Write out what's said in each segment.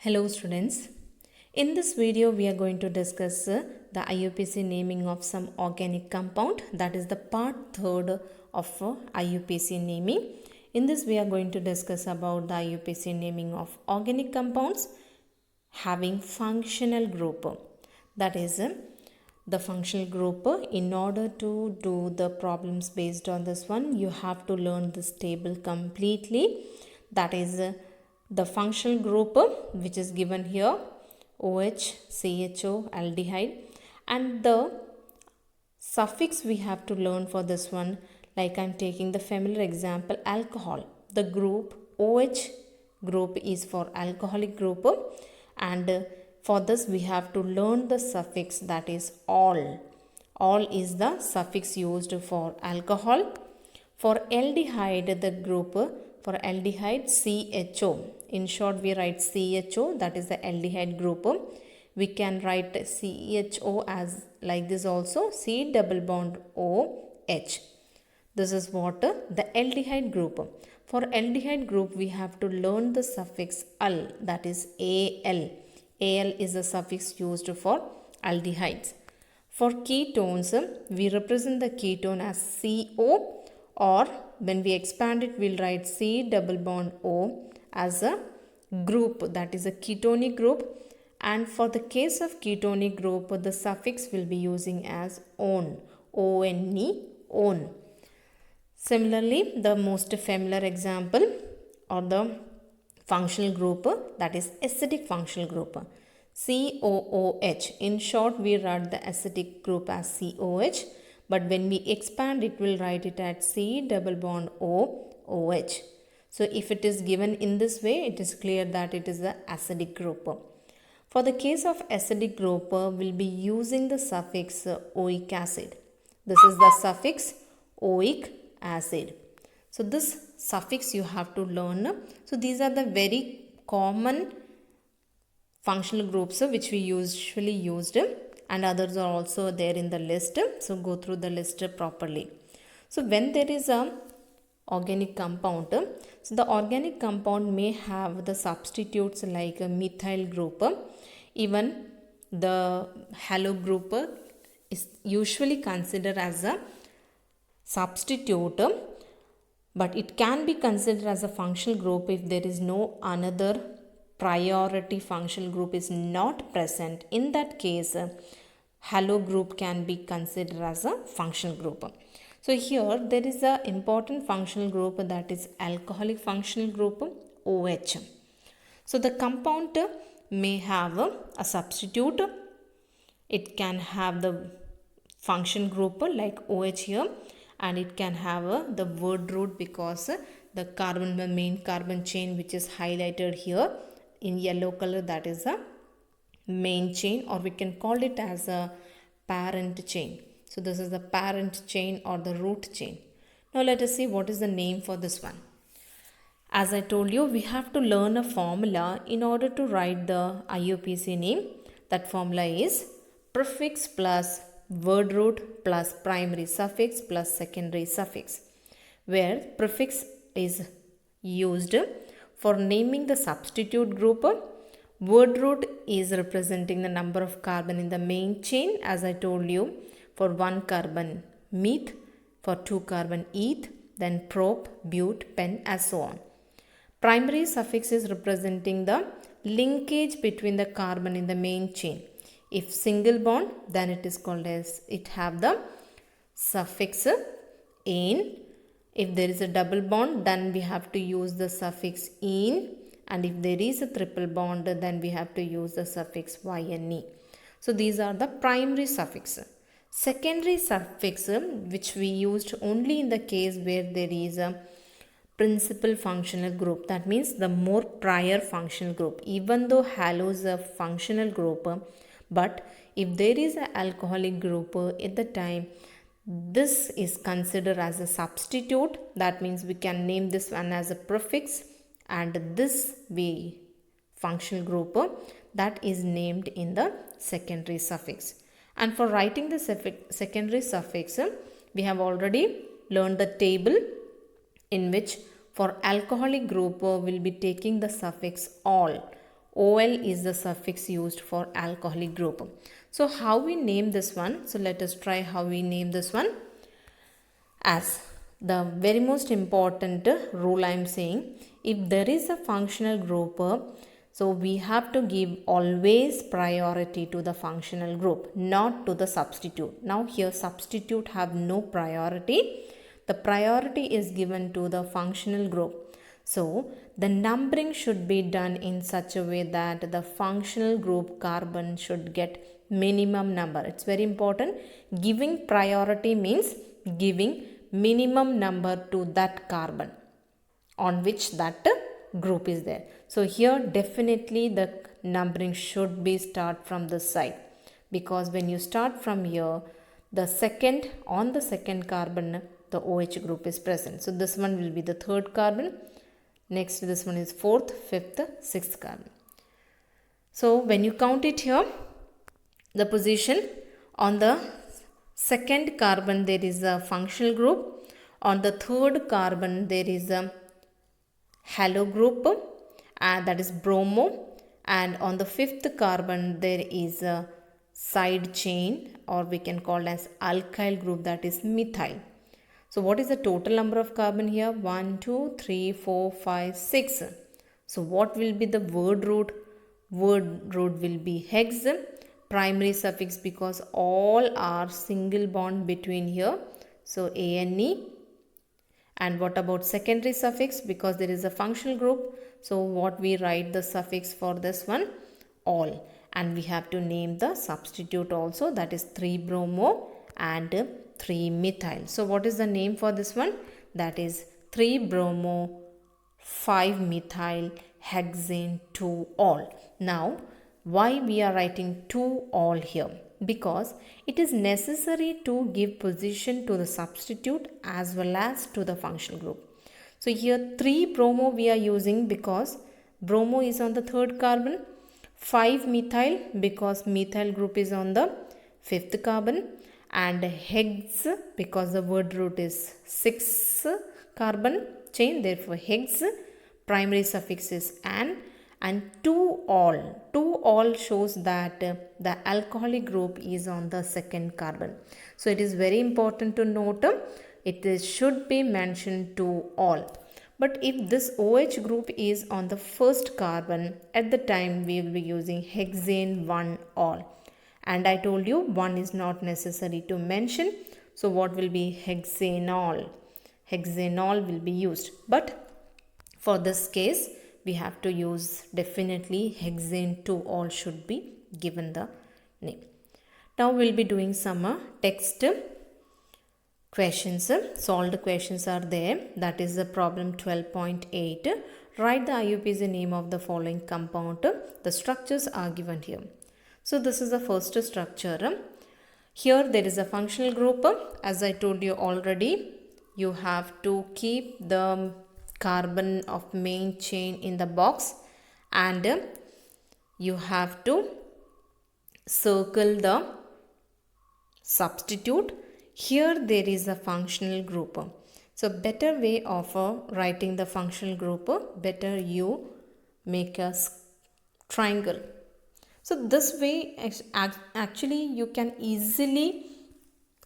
Hello students. In this video we are going to discuss the IUPAC naming of some organic compound, that is the part third of IUPAC naming. In this we are going to discuss about the IUPAC naming of organic compounds having functional group, that is the functional group. In order to do the problems based on this one, you have to learn this table completely, that is the functional group which is given here, OH, CHO, aldehyde, and the suffix we have to learn for this one. Like I'm taking the familiar example, alcohol. The group OH group is for alcoholic group, and for this we have to learn the suffix, that is all. All is the suffix used for alcohol. For aldehyde, the group for aldehyde CHO. In short, we write CHO, that is the aldehyde group. We can write CHO as like this also, C double bond OH. This is what the aldehyde group. For aldehyde group, we have to learn the suffix al, that is AL. AL is the suffix used for aldehydes. For ketones, we represent the ketone as CO, or when we expand it, we'll write C double bond O as a group, that is a ketonic group. And for the case of ketonic group, the suffix will be using as ONE, O-N-E, ONE. Similarly, the most familiar example or the functional group, that is acidic functional group, COOH. In short, we write the acidic group as COH, but when we expand it, we'll write it at C double bond OOH. So if it is given in this way, it is clear that it is the acidic group. For the case of acidic group, we'll be using the suffix oic acid. This is the suffix oic acid. So this suffix you have to learn. So these are the very common functional groups which we usually used, and others are also there in the list. So go through the list properly. So when there is a organic compound, so the organic compound may have the substitutes like a methyl group. Even the halo group is usually considered as a substitute, but it can be considered as a functional group if there is no another priority functional group is not present. In that case, halo group can be considered as a functional group. So here there is a important functional group, that is alcoholic functional group, OH. So the compound may have a substitute. It can have the function group like OH here, and it can have the word root because the carbon, the main carbon chain which is highlighted here in yellow color, that is a main chain, or we can call it as a parent chain. So this is the parent chain or the root chain. Now let us see what is the name for this one. As I told you, we have to learn a formula in order to write the IUPAC name. That formula is prefix plus word root plus primary suffix plus secondary suffix, where prefix is used for naming the substitute group. Word root is representing the number of carbon in the main chain, as I told you. For 1 carbon meth, for 2 carbon eth, then prop, bute, pen, and so on. Primary suffix is representing the linkage between the carbon in the main chain. If single bond, then it is called as, it have the suffix "-ane". If there is a double bond, then we have to use the suffix "-ene", and if there is a triple bond, then we have to use the suffix "-yne". So these are the primary suffix. Secondary suffix, which we used only in the case where there is a principal functional group, that means the more prior functional group. Even though halo is a functional group, but if there is an alcoholic group at the time, this is considered as a substitute. That means we can name this one as a prefix, and this functional group that is named in the secondary suffix. And for writing the secondary suffix, we have already learned the table in which for alcoholic group will be taking the suffix all. OL is the suffix used for alcoholic group. So how we name this one? So let us try how we name this one. As the very most important rule I am saying, if there is a functional group, so we have to give always priority to the functional group, not to the substitute. Now here substitute have no priority. The priority is given to the functional group. So the numbering should be done in such a way that the functional group carbon should get minimum number. It's very important. Giving priority means giving minimum number to that carbon on which that group is there. So here definitely the numbering should be start from this side, because when you start from here, the second carbon the OH group is present. So this one will be the third carbon. Next this one is fourth, fifth, sixth carbon. So when you count it here, the position on the second carbon there is a functional group. On the third carbon there is a halo group, and that is bromo, and on the fifth carbon there is a side chain, or we can call as alkyl group, that is methyl. So what is the total number of carbon here? 1, 2, 3, 4, 5, 6. So what will be the word root? Word root will be hex. Primary suffix, because all are single bond between here, so ANE. And what about secondary suffix? Because there is a functional group, so what we write the suffix for this one? All. And we have to name the substitute also, that is 3-bromo and 3-methyl. So what is the name for this one? That is 3-bromo 5-methyl hexane 2-all. Now why we are writing 2-all here? Because it is necessary to give position to the substitute as well as to the functional group. So here 3-bromo we are using because bromo is on the third carbon, 5-methyl because methyl group is on the fifth carbon, and hex because the word root is 6 carbon chain, therefore hex. Primary suffix is an, and 2-all. 2-all shows that the alcoholic group is on the second carbon. So it is very important to note should be mentioned 2-all. But if this OH group is on the first carbon, at the time we will be using hexane 1-all. And I told you 1 is not necessary to mention. So what will be hexanol? Hexanol will be used. But for this case, we have to use definitely hexane 2-all should be given the name. Now we'll be doing some text questions. Solved questions are there. That is the problem 12.8. Write the IUPAC name of the following compound. The structures are given here. So this is the first structure. Here there is a functional group. As I told you already, you have to keep the carbon of main chain in the box, and you have to circle the substitute. Here there is a functional group. So better way of writing the functional group, better you make a triangle. So this way actually you can easily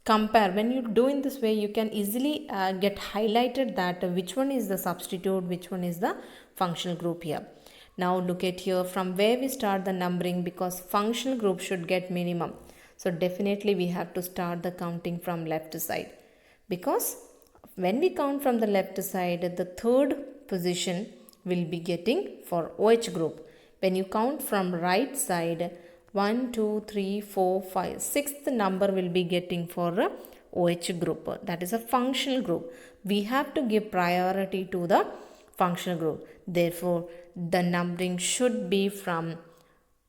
compare. When you do in this way, you can easily get highlighted that which one is the substitute, which one is the functional group here. Now look at here from where we start the numbering, because functional group should get minimum. So definitely we have to start the counting from left side, because when we count from the left side, the third position will be getting for OH group. When you count from right side, 1, 2, 3, 4, 5, sixth number will be getting for OH group. That is a functional group. We have to give priority to the functional group. Therefore, the numbering should be from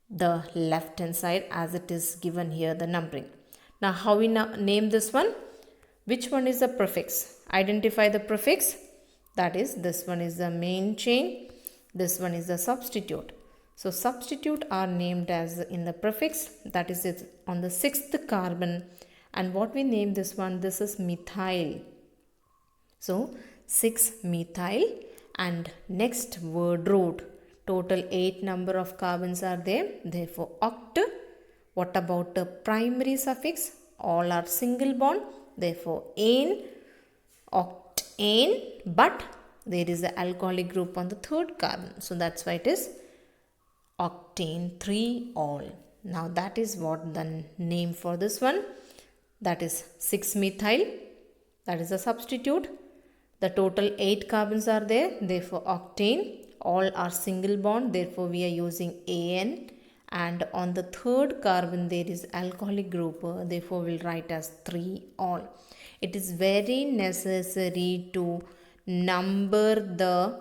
the left hand side as it is given here, the numbering. Now how we name this one? Which one is the prefix? Identify the prefix. That is, this one is the main chain, this one is the substitute. So substitute are named as in the prefix, that is it on the sixth carbon. And what we name this one? This is methyl. So 6-methyl, and next word root. Total 8 number of carbons are there. Therefore, oct. What about the primary suffix? All are single bond. Therefore, ane, octane. But there is an alcoholic group on the third carbon. So that's why it is octane 3-ol. Now that is what the name for this one. That is 6-methyl. That is a substitute. The total 8 carbons are there. Therefore, octane. All are single bond. Therefore, we are using an. And on the third carbon, there is alcoholic group. Therefore, we'll write as 3-ol. It is very necessary to number the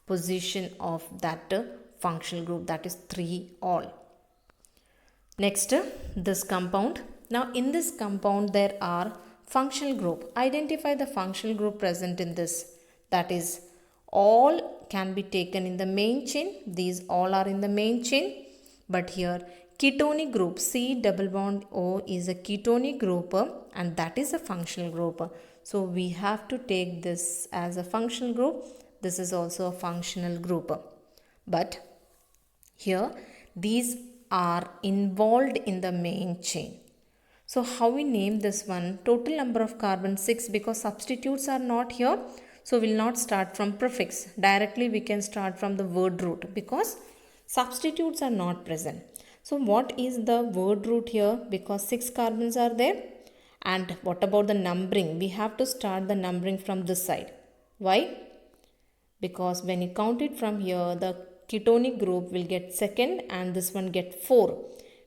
position of that functional group. That is 3-ol. Next, this compound. Now, in this compound, there are functional group. Identify the functional group present in this. That is, all can be taken in the main chain. These all are in the main chain. But here, ketonic group, C double bond O is a ketonic group and that is a functional group. So, we have to take this as a functional group. This is also a functional group. But here, these are involved in the main chain. So how we name this one? Total number of carbon 6 because substitutes are not here. So we'll not start from prefix. Directly we can start from the word root because substitutes are not present. So what is the word root here? Because 6 carbons are there. And what about the numbering? We have to start the numbering from this side. Why? Because when you count it from here, the ketonic group will get second and this one get 4.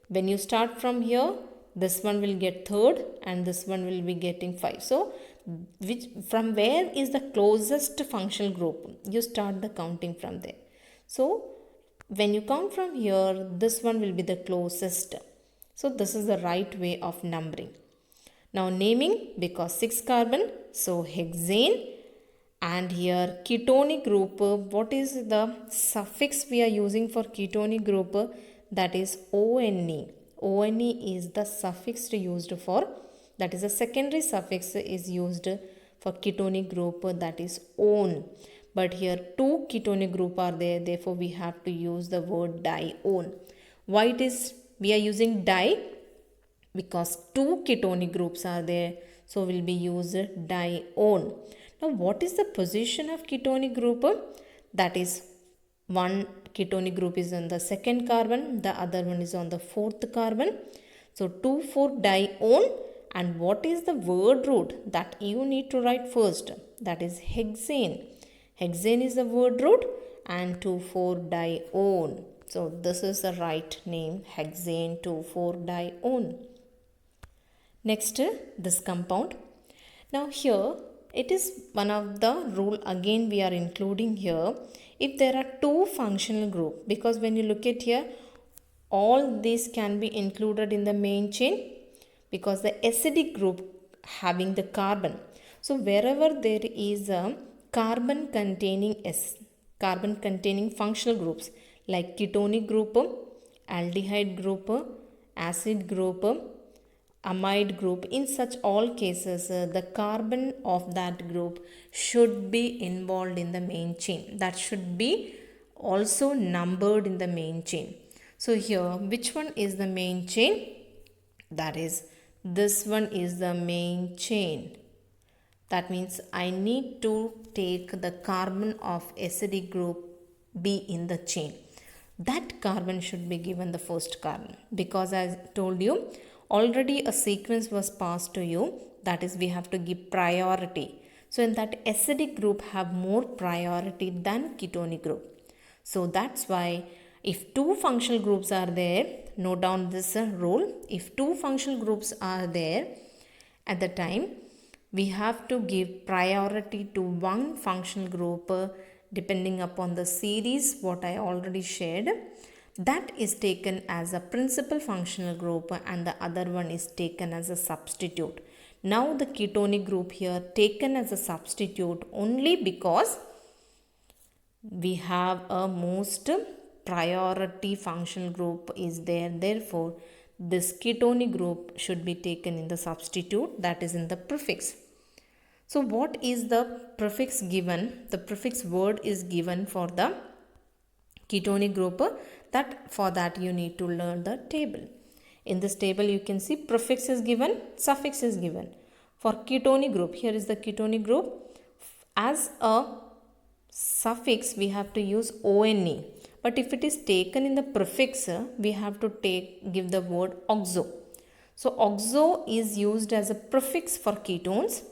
When you start from here, this one will get third and this one will be getting 5. So, from where is the closest functional group? You start the counting from there. So, when you count from here, this one will be the closest. So, this is the right way of numbering. Now, naming because 6 carbon, so hexane. And here ketonic group, what is the suffix we are using for ketonic group? That is ONE. ONE is the suffix used for, that is a secondary suffix is used for ketonic group, that is -one. But here 2 ketonic group are there, therefore we have to use the word dione. Why it is we are using di? Because 2 ketonic groups are there, so will be used dione. Now, what is the position of ketonic group? That is, one ketonic group is on the second carbon, the other one is on the fourth carbon. So, 2,4-dione. And what is the word root that you need to write first? That is hexane. Hexane is the word root and 2,4-dione. So, this is the right name, hexane 2,4-dione. Next, this compound. Now, here, it is one of the rule again we are including here. If there are 2 functional group, because when you look at here, all these can be included in the main chain because the acidic group having the carbon. So wherever there is a carbon containing functional groups like ketonic group, aldehyde group, acid group, amide group, in such all cases the carbon of that group should be involved in the main chain. That should be also numbered in the main chain. So here, which one is the main chain? That is, this one is the main chain. That means I need to take the carbon of acidic group be in the chain. That carbon should be given the first carbon because as I told you, already a sequence was passed to you, that is we have to give priority. So in that acidic group have more priority than ketonic group. So that's why if 2 functional groups are there, note down this rule. If 2 functional groups are there at the time, we have to give priority to one functional group depending upon the series what I already shared. That is taken as a principal functional group and the other one is taken as a substitute. Now the ketonic group here taken as a substitute only because we have a most priority functional group is there. Therefore, this ketonic group should be taken in the substitute, that is in the prefix. So what is the prefix given? The prefix word is given for the ketonic group. That for that you need to learn the table. In this table you can see prefix is given, suffix is given. For ketonic group, here is the ketonic group. As a suffix we have to use ONE, but if it is taken in the prefix we have to give the word oxo. So oxo is used as a prefix for ketones,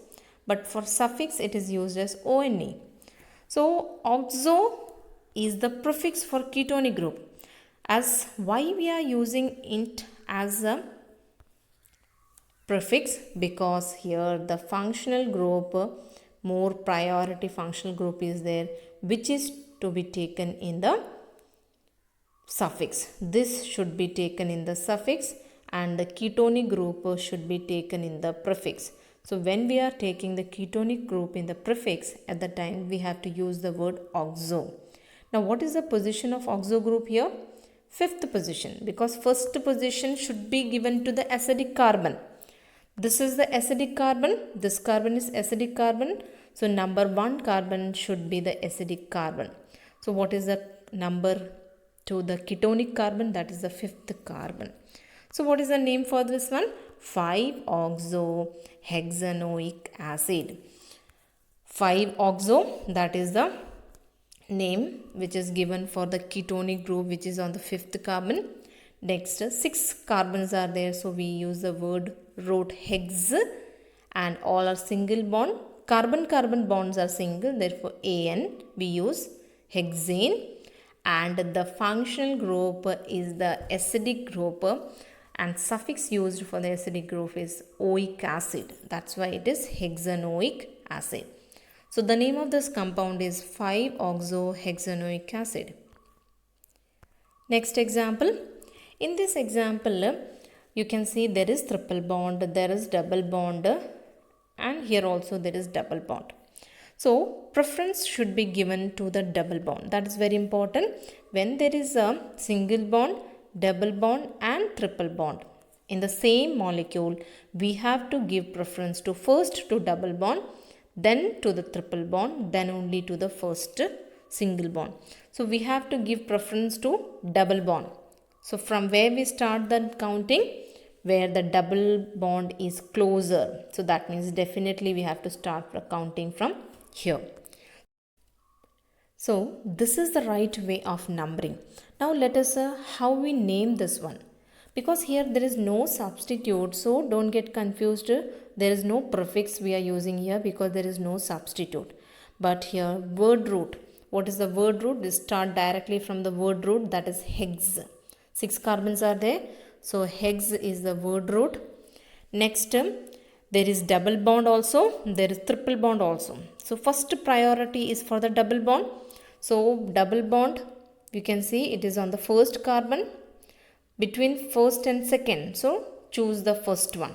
but for suffix it is used as ONE. So oxo is the prefix for ketonic group. As why we are using it as a prefix? Because here the functional group, more priority functional group is there, which is to be taken in the suffix. This should be taken in the suffix and the ketonic group should be taken in the prefix. So when we are taking the ketonic group in the prefix, at the time we have to use the word oxo. Now what is the position of oxo group here? Fifth position, because first position should be given to the acidic carbon. This is the acidic carbon, this carbon is acidic carbon. So number 1 carbon should be the acidic carbon. So what is the number to the ketonic carbon? That is the 5th carbon. So what is the name for this one? 5-oxohexanoic acid. 5-oxo, that is the name which is given for the ketonic group which is on the 5th carbon. Next 6 carbons are there, so we use the word wrote hex, and all are single bond. Carbon bonds are single, therefore AN we use hexane, and the functional group is the acidic group, and suffix used for the acidic group is oic acid. That's why it is hexanoic acid. So the name of this compound is 5-oxohexanoic acid. Next example. In this example, you can see there is triple bond, there is double bond, and here also there is double bond. So preference should be given to the double bond. That is very important. When there is a single bond, double bond and triple bond in the same molecule, we have to give preference to first to double bond, then to the triple bond, then only to the first single bond. So we have to give preference to double bond. So from where we start the counting? Where the double bond is closer. So that means definitely we have to start counting from here. So this is the right way of numbering. Now let us how we name this one. Because here there is no substitute, so don't get confused. There is no prefix we are using here because there is no substitute. But here word root. What is the word root? We start directly from the word root, that is hex. 6 carbons are there. So hex is the word root. Next there is double bond also. There is triple bond also. So first priority is for the double bond. So double bond, you can see it is on the first carbon between first and second. So choose the first one.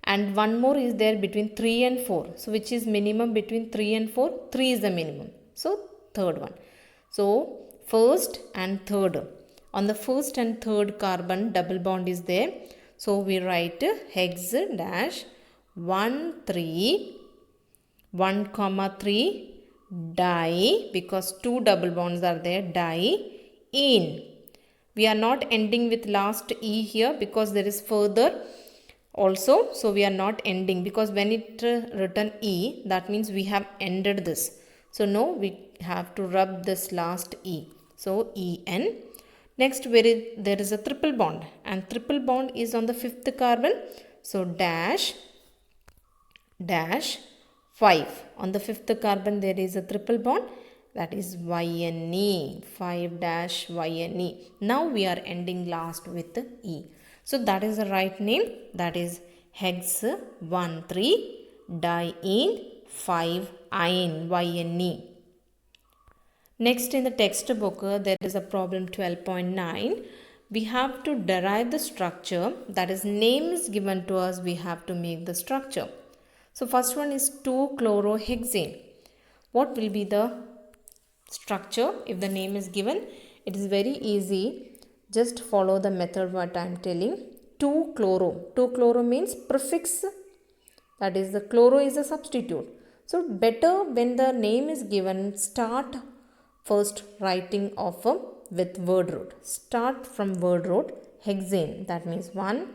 And one more is there between 3 and 4. So which is minimum between 3 and 4? 3 is the minimum. So third one. So first and third. On the first and third carbon double bond is there. So we write hex dash 1 3 di, because 2 double bonds are there, di-ene. We are not ending with last E here because there is further also. So we are not ending, because when it written E, that means we have ended this. So no, we have to rub this last E. So En. Next there is a triple bond, and triple bond is on the 5th carbon. So dash 5. On the 5th carbon there is a triple bond, that is Yne, 5-Yne. Now we are ending last with E. So that is the right name, that is hex 1 3 diene 5-ine, Yne. Next in the textbook there is a problem 12.9. We have to derive the structure, that is name is given to us, we have to make the structure. So first one is 2-chlorohexane. What will be the structure if the name is given? It is very easy. Just follow the method what I am telling. 2-chloro. 2-chloro means prefix, that is the chloro is a substitute. So better when the name is given, start first writing of with word root. Start from word root hexane. That means 1,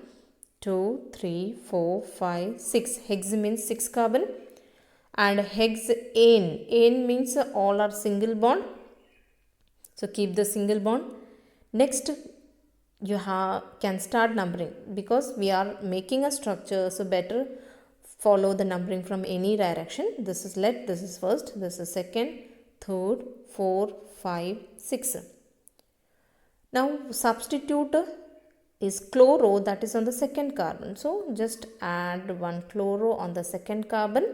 2, 3, 4, 5, 6. Hex means 6 carbon. And hexane. Ane means all are single bond. So keep the single bond. Next, you can start numbering because we are making a structure. So better follow the numbering from any direction. This is let, this is first, this is second, third, 4, 5, 6. Now substitute is chloro, that is on the second carbon. So just add one chloro on the second carbon.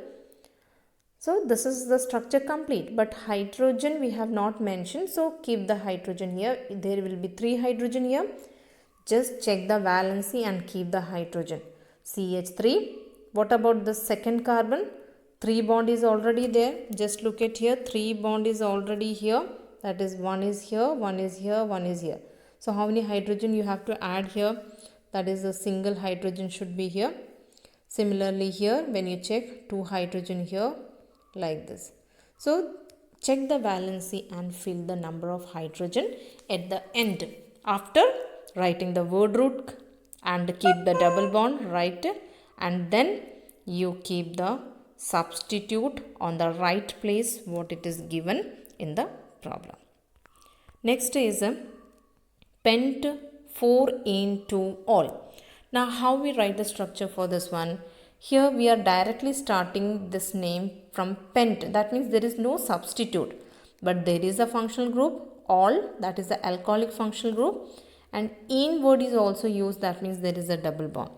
So this is the structure complete, but hydrogen we have not mentioned. So keep the hydrogen here. There will be 3 hydrogen here. Just check the valency and keep the hydrogen. CH3. What about the second carbon? 3 bond is already there. Just look at here. 3 bond is already here. That is 1 is here, 1 is here, 1 is here. So how many hydrogen you have to add here? That is a single hydrogen should be here. Similarly here, when you check 2 hydrogen here, like this. So check the valency and fill the number of hydrogen at the end. After writing the word root and keep the double bond, right, and then you keep the substitute on the right place what it is given in the problem. Next is pent 4ene 2 all. Now how we write the structure for this one? Here we are directly starting this name from pent. That means there is no substitute. But there is a functional group, all, that is the alcoholic functional group. And ene word is also used, that means there is a double bond.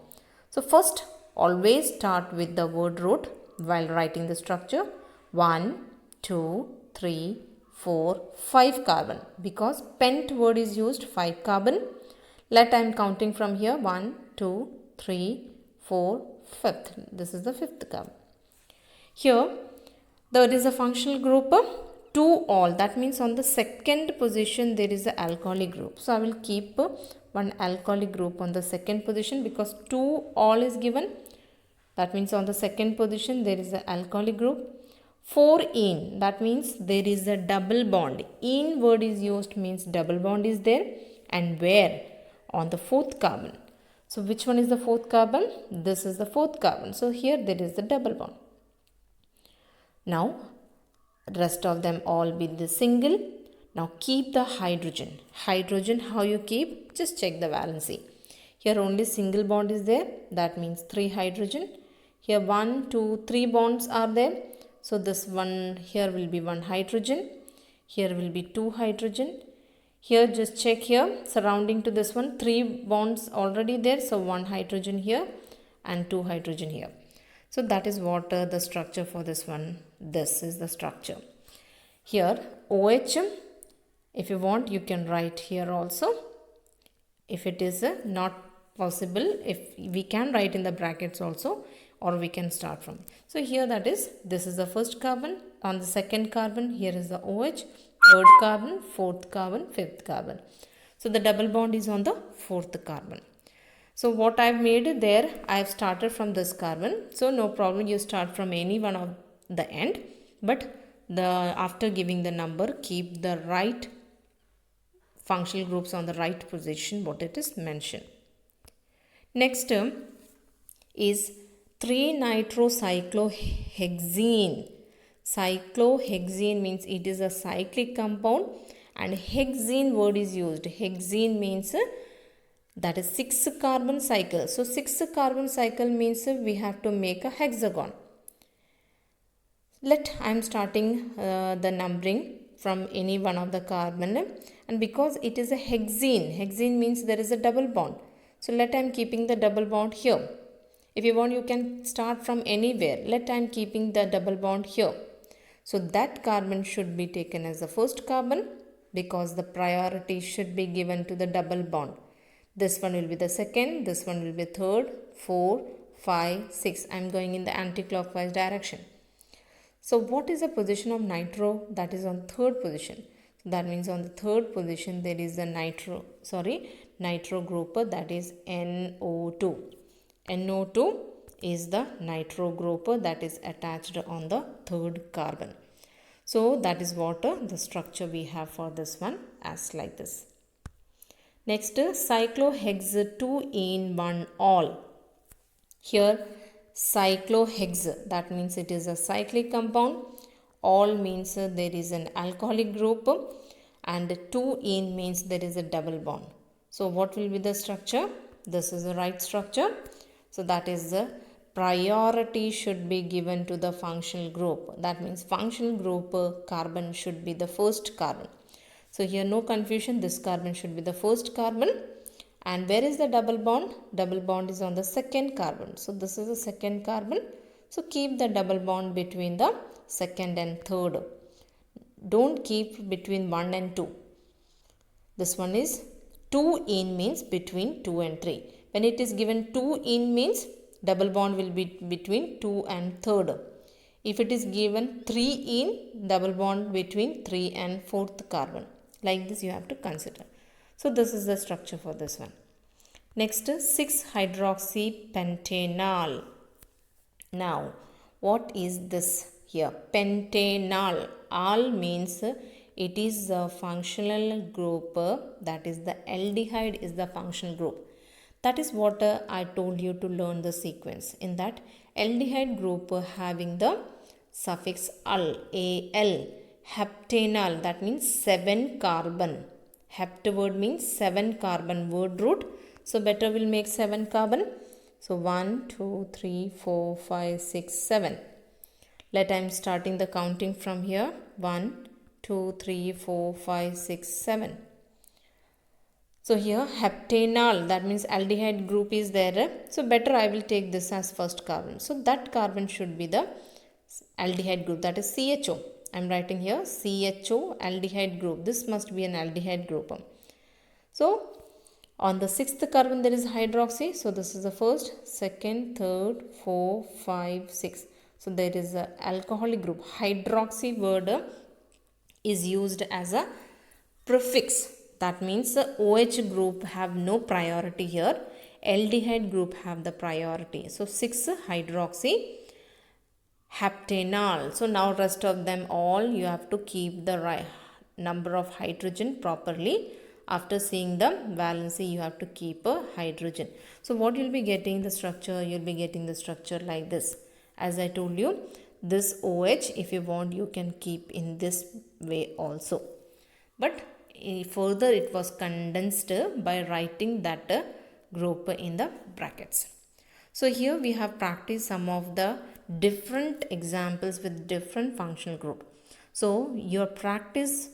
So first always start with the word root while writing the structure. 1, 2, 3, 4, 5 carbon. Because pent word is used, 5 carbon. Let I am counting from here. 1, 2, 3, 4, 5th. This is the 5th carbon. Here there is a functional group 2 all. That means on the second position there is an alcoholic group. So I will keep one alcoholic group on the second position because 2 all is given. That means on the second position there is an alcoholic group. 4ene. That means there is a double bond. Ene word is used means double bond is there. And where? On the 4th carbon. So which one is the 4th carbon? This is the 4th carbon. So here there is the double bond. Now rest of them all be the single. Now keep the hydrogen. Hydrogen how you keep? Just check the valency. Here only single bond is there. That means 3 hydrogen. Here 1, 2, 3 bonds are there. So this one here will be 1 hydrogen. Here will be 2 hydrogen. Here just check here surrounding to this one 3 bonds already there. So 1 hydrogen here and 2 hydrogen here. So that is what the structure for this one. This is the structure. Here OH, if you want you can write here also. If it is not possible, if we can write in the brackets also, or we can start from. So here that is, this is the first carbon. On the second carbon here is the OH. Third carbon, 4th carbon, 5th carbon. So the double bond is on the 4th carbon. So what I've made there, I've started from this carbon. So no problem, you start from any one of the end. But after giving the number, keep the right functional groups on the right position, what it is mentioned. Next term is 3-nitrocyclohexene. Cyclohexene means it is a cyclic compound and hexene word is used. Hexene means that is 6 carbon cycle. So 6 carbon cycle means we have to make a hexagon. I am starting the numbering from any one of the carbon, and because it is a hexene means there is a double bond. So I am keeping the double bond here. If you want you can start from anywhere. I am keeping the double bond here. So that carbon should be taken as the first carbon because the priority should be given to the double bond. This one will be the second, this one will be third, 4, 5, 6. I am going in the anti-clockwise direction. So what is the position of nitro? That is on third position. So that means on the third position there is a nitro group that is NO2. NO2 is the nitro group that is attached on the third carbon. So that is what the structure we have for this one as like this. Next, cyclohex 2 in 1 all. Here cyclohex, that means it is a cyclic compound. All means there is an alcoholic group, and 2 in means there is a double bond. So what will be the structure? This is the right structure. So that is the priority should be given to the functional group. That means functional group carbon should be the first carbon. So here no confusion, this carbon should be the first carbon. And where is the double bond? Double bond is on the second carbon. So this is the second carbon. So keep the double bond between the second and third. Don't keep between 1 and 2. This one is 2 in means between 2 and 3. When it is given 2 in means double bond will be between 2 and third. If it is given 3 in, double bond between 3 and 4th carbon. Like this you have to consider. So this is the structure for this one. Next, 6-hydroxypentanol. Now, what is this here? Pentanol. Al means it is a functional group, that is the aldehyde is the functional group. That is what I told you to learn the sequence. In that aldehyde group having the suffix al, al, heptanol, that means 7 carbon. Hept word means 7 carbon word root. So better we'll make 7 carbon. So 1, 2, 3, 4, 5, 6, 7. Let I am starting the counting from here. 1, 2, 3, 4, 5, 6, 7. So here heptanol, that means aldehyde group is there. So better I will take this as first carbon. So that carbon should be the aldehyde group, that is CHO. I am writing here CHO aldehyde group. This must be an aldehyde group. So on the 6th carbon there is hydroxy. So this is the first, second, third, 4, 5, 6. So there is a alcoholic group. Hydroxy word is used as a prefix. That means the OH group have no priority here. Aldehyde group have the priority. So 6-hydroxy heptanol. So now rest of them all you have to keep the right number of hydrogen properly. After seeing the valency you have to keep a hydrogen. So what you'll be getting the structure? You'll be getting the structure like this. As I told you, this OH if you want you can keep in this way also. But further it was condensed by writing that group in the brackets. So here we have practiced some of the different examples with different functional group. So your practice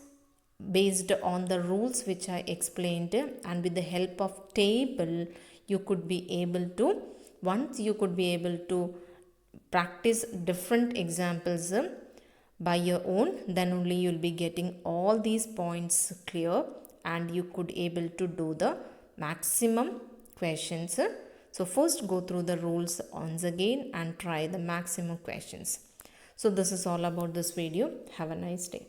based on the rules which I explained, and with the help of table you could be able to, once you could be able to practice different examples by your own, then only you will be getting all these points clear and you could able to do the maximum questions. So first go through the rules once again and try the maximum questions. So this is all about this video. Have a nice day.